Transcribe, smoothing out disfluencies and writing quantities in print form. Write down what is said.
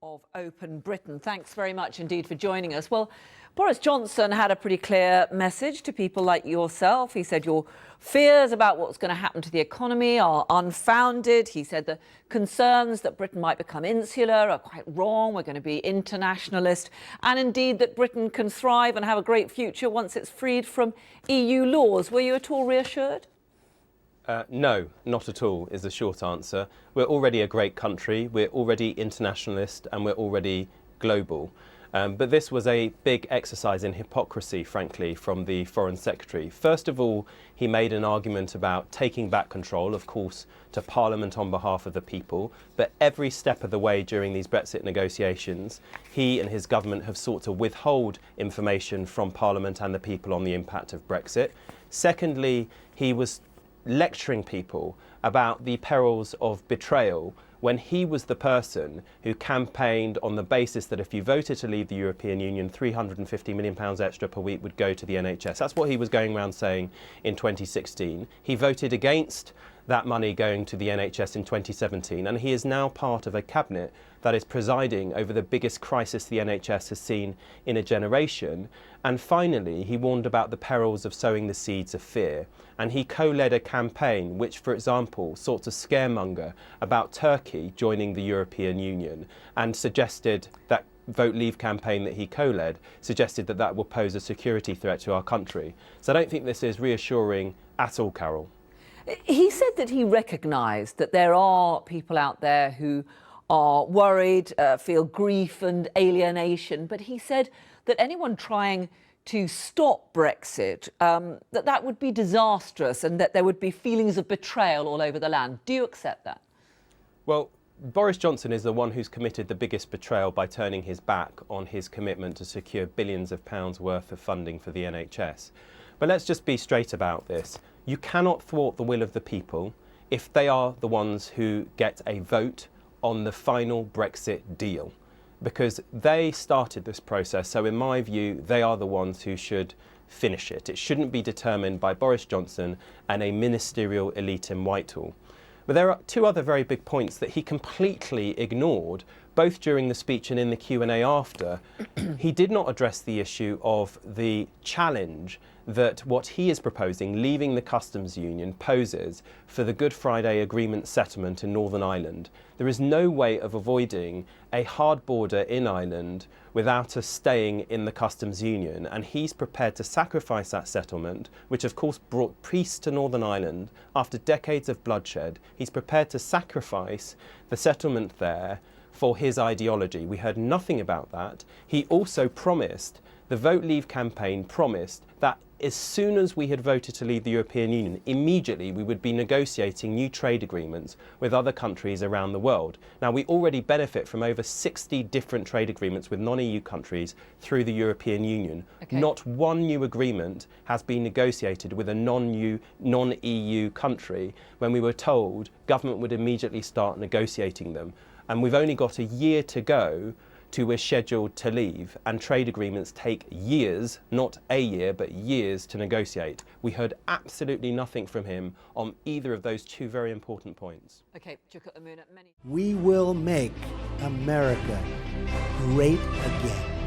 of Open Britain. Thanks very much indeed for joining us. Well, Boris Johnson had a pretty clear message to people like yourself. He said your fears about what's going to happen to the economy are unfounded. He said the concerns that Britain might become insular are quite wrong. We're going to be internationalist. And indeed that Britain can thrive and have a great future once it's freed from EU laws. Were you at all reassured? No, not at all, is the short answer. We're already a great country, we're already internationalist, and we're already global. But this was a big exercise in hypocrisy, frankly, from the Foreign Secretary. First of all, he made an argument about taking back control, of course, to Parliament on behalf of the people. But every step of the way during these Brexit negotiations, he and his government have sought to withhold information from Parliament and the people on the impact of Brexit. Secondly, he was lecturing people about the perils of betrayal when he was the person who campaigned on the basis that if you voted to leave the European Union, £350 million extra per week would go to the NHS. That's what he was going around saying in 2016. He voted against that money going to the NHS in 2017, and he is now part of a cabinet that is presiding over the biggest crisis the NHS has seen in a generation. And finally, he warned about the perils of sowing the seeds of fear. And he co-led a campaign which, for example, sought to scaremonger about Turkey joining the European Union, and suggested that Vote Leave campaign that he co-led suggested that that will pose a security threat to our country. So I don't think this is reassuring at all, Carol. He said that he recognised that there are people out there who are worried, feel grief and alienation, but he said that anyone trying to stop Brexit, that would be disastrous and that there would be feelings of betrayal all over the land. Do you accept that? Well, Boris Johnson is the one who's committed the biggest betrayal by turning his back on his commitment to secure billions of pounds worth of funding for the NHS. But let's just be straight about this. You cannot thwart the will of the people if they are the ones who get a vote on the final Brexit deal, because they started this process. So in my view, they are the ones who should finish it. It shouldn't be determined by Boris Johnson and a ministerial elite in Whitehall. But there are two other very big points that he completely ignored, both during the speech and in the Q&A after. He did not address the issue of the challenge that what he is proposing, leaving the customs union, poses for the Good Friday Agreement settlement in Northern Ireland. There is no way of avoiding a hard border in Ireland without us staying in the customs union, and he's prepared to sacrifice that settlement, which of course brought peace to Northern Ireland after decades of bloodshed. He's prepared to sacrifice the settlement there for his ideology. We heard nothing about that. He also promised, the Vote Leave campaign promised, that as soon as we had voted to leave the European Union, immediately we would be negotiating new trade agreements with other countries around the world. Now, we already benefit from over 60 different trade agreements with non-EU countries through the European Union. Okay. Not one new agreement has been negotiated with a non-EU country when we were told government would immediately start negotiating them. And we've only got a year to go to we're scheduled to leave, and trade agreements take years, not a year, but years to negotiate. We heard absolutely nothing from him on either of those two very important points. Okay, Chuka Umunna, We will make America great again.